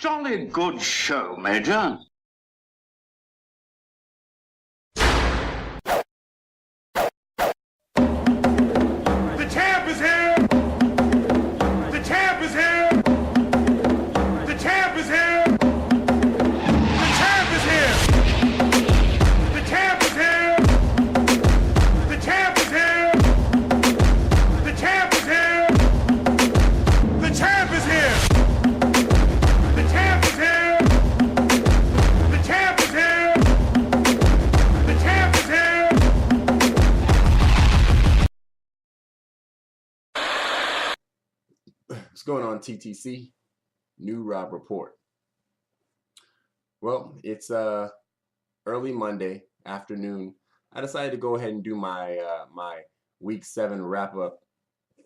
Jolly good show, Major. The champ is here! The champ is here! The champ is here! The champ is here! The champ is here! The champ is here! The champ is here! The champ is here! The champ is here! The champ is here! The champ is here! What's going on, TTC? New Rob Report. Well, it's early Monday afternoon. I decided to go ahead and do my my Week 7 wrap up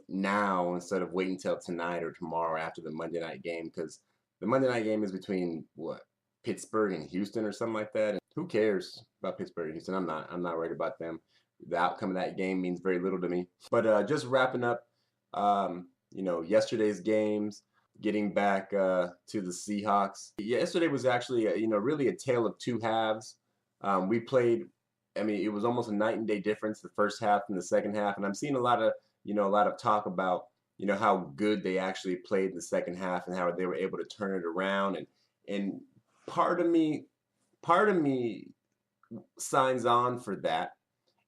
now instead of waiting until tonight or tomorrow after the Monday night game, because the Monday night game is between Pittsburgh and Houston or something like that. And who cares about Pittsburgh and Houston? I'm not worried about them. The outcome of that game means very little to me. But just wrapping up. Yesterday's games, getting back to the Seahawks. Yesterday was actually, really a tale of two halves. We played, it was almost a night and day difference, the first half and the second half. And I'm seeing a lot of talk about, how good they actually played in the second half and how they were able to turn it around. And part of me signs on for that,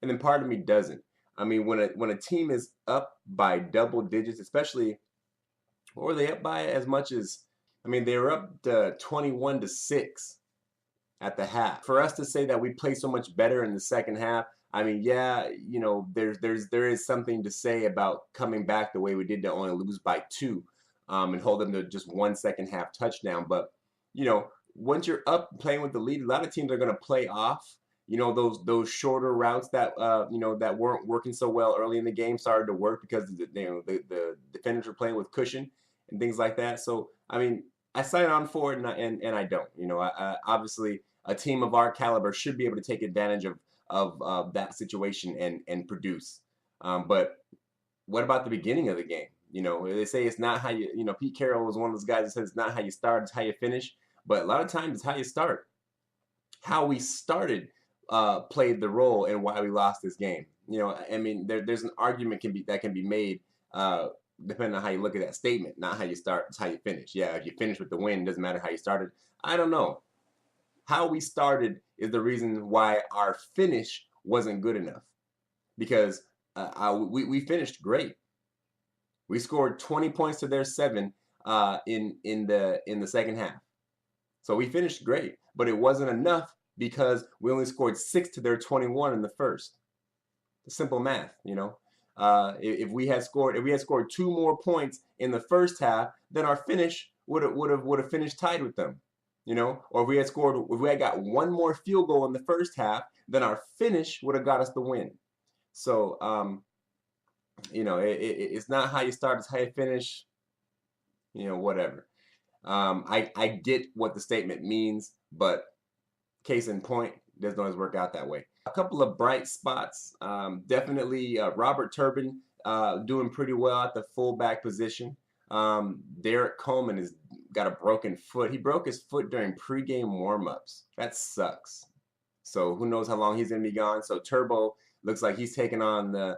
and then part of me doesn't. When a team is up by double digits, especially, what were they up by as much as, they were up to 21-6 at the half. For us to say that we play so much better in the second half, there is something to say about coming back the way we did to only lose by 2 and hold them to just 1 second half touchdown. But, once you're up playing with the lead, a lot of teams are going to play off. Those shorter routes that that weren't working so well early in the game started to work because the defenders were playing with cushion and things like that. So I sign on for it, and I don't. Obviously a team of our caliber should be able to take advantage of that situation and produce. But what about the beginning of the game? They say it's not how you. Pete Carroll was one of those guys that says it's not how you start, it's how you finish. But a lot of times it's how you start. How we started played the role in why we lost this game. There's an argument that can be made depending on how you look at that statement. Not how you start, it's how you finish. Yeah, if you finish with the win, it doesn't matter how you started. I don't know. How we started is the reason why our finish wasn't good enough. Because we finished great. We scored 20 points to their 7 in the second half. So we finished great, but it wasn't enough because we only scored 6 to their 21 in the first. Simple math, If we had scored 2 more points in the first half, then our finish would have finished tied with them, Or if we had got 1 more field goal in the first half, then our finish would have got us the win. So it's not how you start, it's how you finish. Whatever. I get what the statement means, but case in point, doesn't always work out that way. A couple of bright spots, definitely Robert Turbin doing pretty well at the fullback position. Derek Coleman has got a broken foot. He broke his foot during pregame warmups. That sucks. So who knows how long he's gonna be gone. So Turbo looks like he's taking on the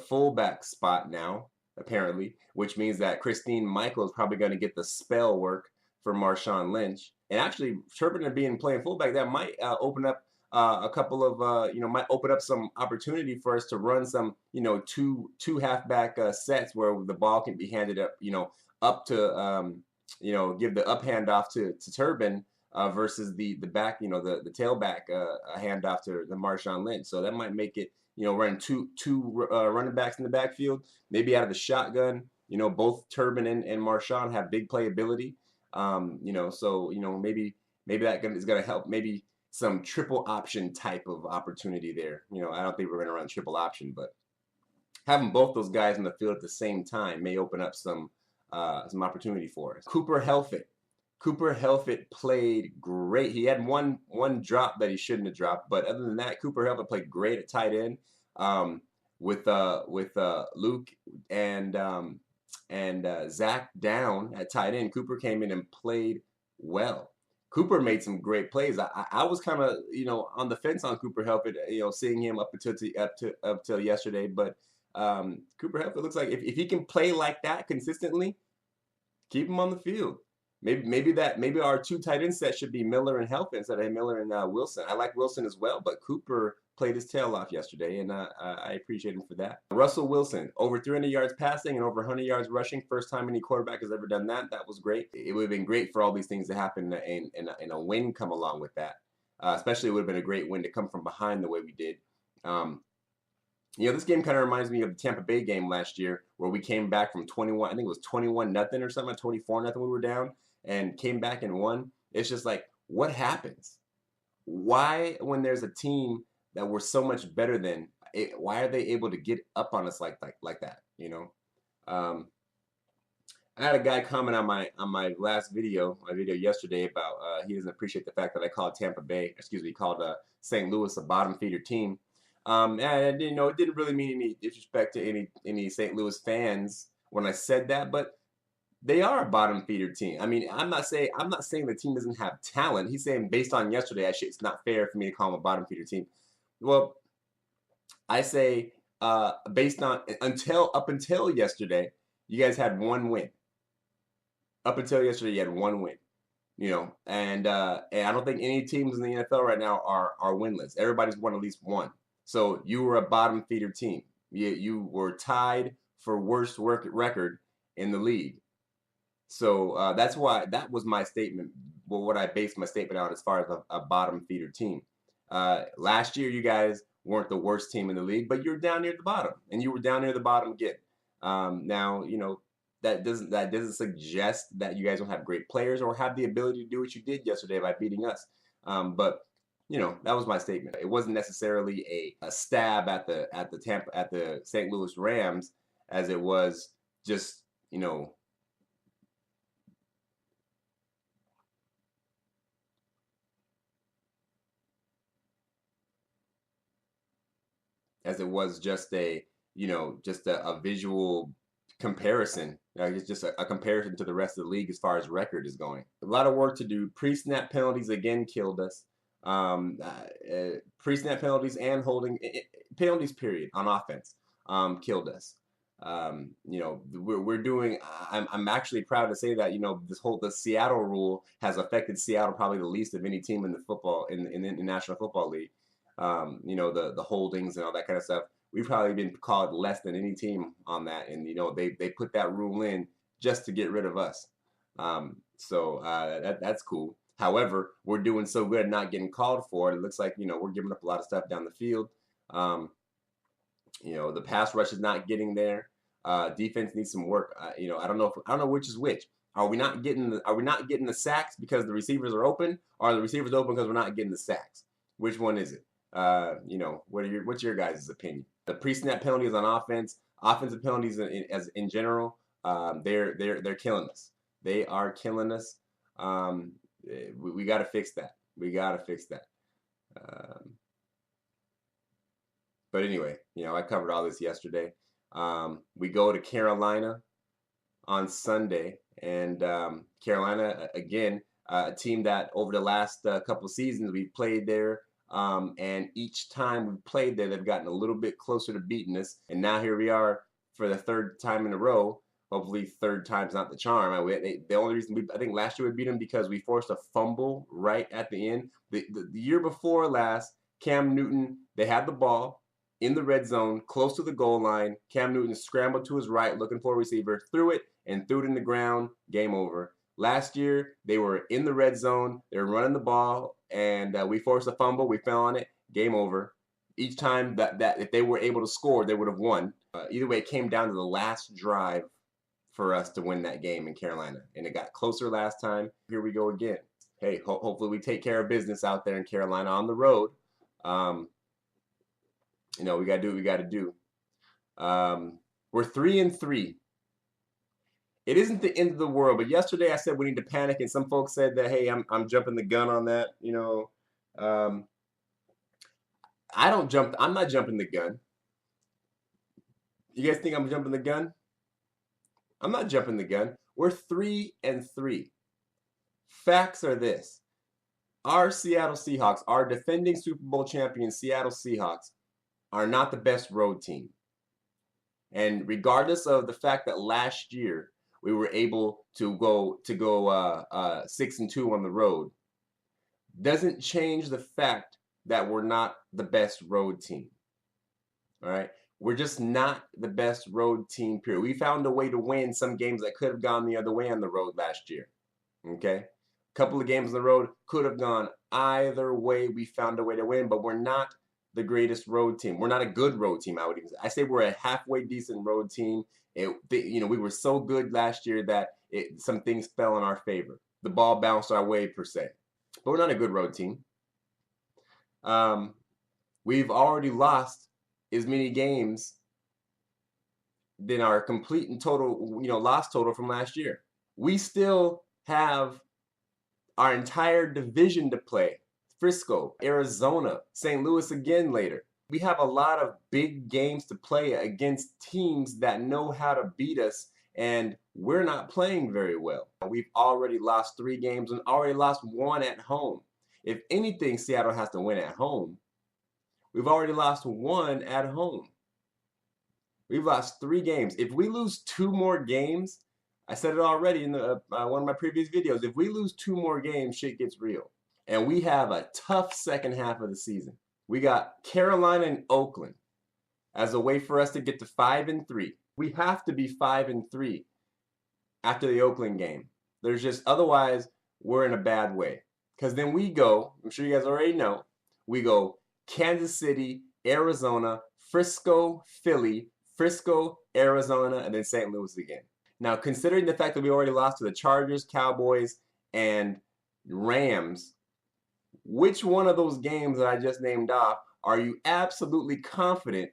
fullback spot now, apparently, which means that Christine Michael is probably going to get the spell work for Marshawn Lynch. And actually, Turbin playing fullback, that might open up a couple of, might open up some opportunity for us to run some, two halfback sets where the ball can be handed up, up to, give the up handoff to Turbin versus the back, the tailback handoff to the Marshawn Lynch. So that might make it, running two running backs in the backfield, maybe out of the shotgun. Both Turbin and Marshawn have big playability. So maybe that is going to help. Maybe some triple option type of opportunity there. I don't think we're going to run triple option, but having both those guys in the field at the same time may open up some opportunity for us. Cooper Helfet played great. He had one drop that he shouldn't have dropped, but other than that, Cooper Helfet played great at tight end with Luke and Zach down at tight end. Cooper came in and played well. Cooper made some great plays. I was kind of on the fence on Cooper Helford, seeing him up till yesterday. But Cooper Helford looks like if he can play like that consistently, keep him on the field. Maybe our two tight end set should be Miller and Helford instead of Miller and Wilson. I like Wilson as well, but Cooper played his tail off yesterday, and I appreciate him for that. Russell Wilson, over 300 yards passing and over 100 yards rushing. First time any quarterback has ever done that. That was great. It would have been great for all these things to happen and a win come along with that. Especially it would have been a great win to come from behind the way we did. This game kind of reminds me of the Tampa Bay game last year where we came back from 21, I think it was 21-0 or something, 24-0 we were down, and came back and won. It's just like, what happens? Why, when there's a team that we're so much better than, why are they able to get up on us like that? I had a guy comment on my last video, yesterday about he doesn't appreciate the fact that I called St. Louis a bottom feeder team. And it didn't really mean any disrespect to any St. Louis fans when I said that, but they are a bottom feeder team. I mean, I'm not saying the team doesn't have talent. He's saying based on yesterday, it's not fair for me to call them a bottom feeder team. Well, I say based on up until yesterday, you guys had one win. Up until yesterday, you had one win. And I don't think any teams in the NFL right now are winless. Everybody's won at least one. So you were a bottom feeder team. You were tied for worst record in the league. So that's why that was my statement. Well, what I based my statement on as far as a bottom feeder team. Last year, you guys weren't the worst team in the league, but you're down near the bottom, and you were down near the bottom again. Now, that doesn't suggest that you guys don't have great players or have the ability to do what you did yesterday by beating us. But that was my statement. It wasn't necessarily a stab at the St. Louis Rams, as it was just as it was just a visual comparison. It's just a comparison to the rest of the league as far as record is going. A lot of work to do. Pre-snap penalties again killed us. Pre-snap penalties and holding penalties period on offense killed us. We're doing. I'm actually proud to say that the Seattle rule has affected Seattle probably the least of any team in the football in the National Football League. The holdings and all that kind of stuff. We've probably been called less than any team on that, and they put that rule in just to get rid of us. So that's cool. However, we're doing so good at not getting called for it. It looks like we're giving up a lot of stuff down the field. The pass rush is not getting there. Defense needs some work. I don't know which is which. Are we not getting the sacks because the receivers are open, or are the receivers open because we're not getting the sacks? Which one is it? What's your guys' opinion? The pre-snap penalties on offense, offensive penalties in general, they're killing us. They are killing us. We got to fix that. We got to fix that. But anyway, I covered all this yesterday. We go to Carolina on Sunday, and Carolina again, a team that over the last couple of seasons we've played there. And each time we played there, they've gotten a little bit closer to beating us. And now here we are for the third time in a row. Hopefully third time's not the charm. The only reason I think last year we beat them because we forced a fumble right at the end. The year before last, Cam Newton, they had the ball in the red zone, close to the goal line. Cam Newton scrambled to his right, looking for a receiver, threw it in the ground, game over. Last year, they were in the red zone. They were running the ball, and we forced a fumble. We fell on it. Game over. Each time that if they were able to score, they would have won. Either way, it came down to the last drive for us to win that game in Carolina, and it got closer last time. Here we go again. Hey, hopefully we take care of business out there in Carolina on the road. We got to do what we got to do. We're 3-3. It isn't the end of the world, but yesterday I said we need to panic, and some folks said that, hey, I'm jumping the gun on that. I'm not jumping the gun. You guys think I'm jumping the gun? I'm not jumping the gun. We're 3-3. Facts are this. Our Seattle Seahawks, our defending Super Bowl champion Seattle Seahawks, are not the best road team. And regardless of the fact that last year we were able to go 6-2 on the road, doesn't change the fact that we're not the best road team. All right, we're just not the best road team. Period. We found a way to win some games that could have gone the other way on the road last year. Okay, a couple of games on the road could have gone either way. We found a way to win, but we're not the greatest road team. We're not a good road team. I say we're a halfway decent road team. We were so good last year that some things fell in our favor. The ball bounced our way per se, but we're not a good road team. We've already lost as many games than our complete and total, loss total from last year. We still have our entire division to play. Frisco, Arizona, St. Louis again later. We have a lot of big games to play against teams that know how to beat us, and we're not playing very well. We've already lost 3 games and already lost 1 at home. If anything, Seattle has to win at home. We've already lost 1 at home. We've lost 3 games. If we lose 2 more games, I said it already in one of my previous videos, if we lose 2 more games, shit gets real. And we have a tough second half of the season. We got Carolina and Oakland as a way for us to get to 5-3. We have to be 5-3 after the Oakland game. There's just, otherwise, we're in a bad way. Because then we go, I'm sure you guys already know, we go Kansas City, Arizona, Frisco, Philly, Frisco, Arizona, and then St. Louis again. Now, considering the fact that we already lost to the Chargers, Cowboys, and Rams, which one of those games that I just named off are you absolutely confident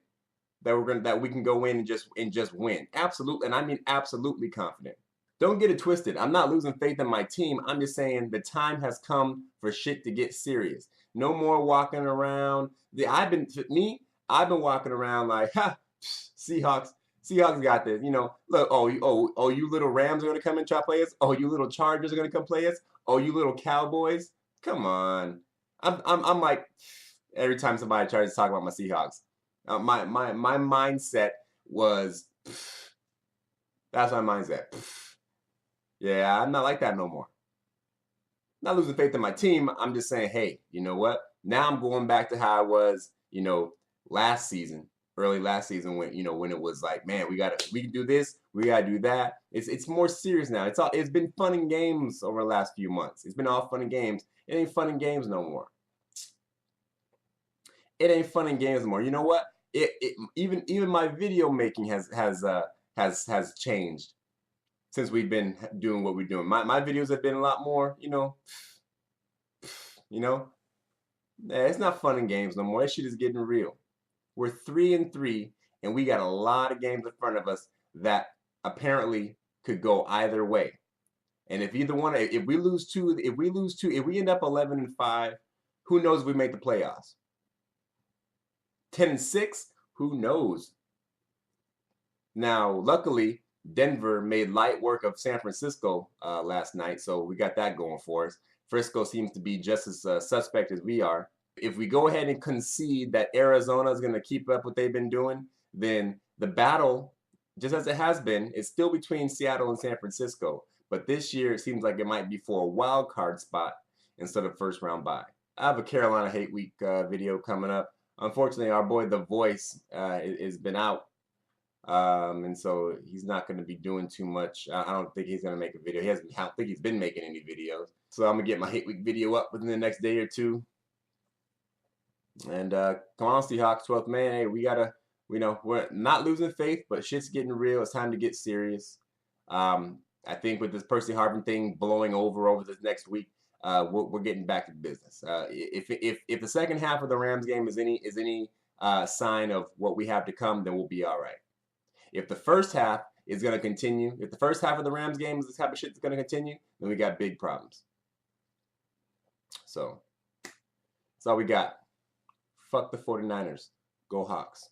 that we can go in and just win? Absolutely, and I mean absolutely confident. Don't get it twisted. I'm not losing faith in my team. I'm just saying the time has come for shit to get serious. No more walking around. I've been walking around like, ha, Seahawks got this. Look, you little Rams are gonna come and try to play us. Oh, you little Chargers are gonna come play us. Oh, you little Cowboys. Come on. I'm like, every time somebody tries to talk about my Seahawks, my mindset was, that's my mindset. Yeah, I'm not like that no more. Not losing faith in my team. I'm just saying, hey, you know what? Now I'm going back to how I was, last season, early last season when it was like, man, we can do this, we gotta do that. It's more serious now. It's been fun and games over the last few months. It's been all fun and games. It ain't fun and games no more. It ain't fun and games no more. You know what? Even my video making has changed since we've been doing what we're doing. My videos have been a lot more, it's not fun and games no more. That shit is getting real. We're 3-3, and we got a lot of games in front of us that apparently could go either way. And if we lose 2, if we end up 11-5, who knows if we make the playoffs? 10-6, who knows? Now, luckily, Denver made light work of San Francisco last night, so we got that going for us. Frisco seems to be just as suspect as we are. If we go ahead and concede that Arizona is going to keep up what they've been doing, then the battle, just as it has been, is still between Seattle and San Francisco. But this year, it seems like it might be for a wild card spot instead of first round bye. I have a Carolina Hate Week video coming up. Unfortunately, our boy The Voice has been out. And so he's not going to be doing too much. I don't think he's going to make a video. I don't think he's been making any videos. So I'm going to get my Hate Week video up within the next day or two. And come on, Seahawks, 12th man. Hey, we're not losing faith, but shit's getting real. It's time to get serious. I think with this Percy Harvin thing blowing over this next week, we're getting back to business. If the second half of the Rams game is any sign of what we have to come, then we'll be all right. If the first half is going to continue, if the first half of the Rams game is this type of shit that's going to continue, then we got big problems. So that's all we got. Fuck the 49ers. Go Hawks.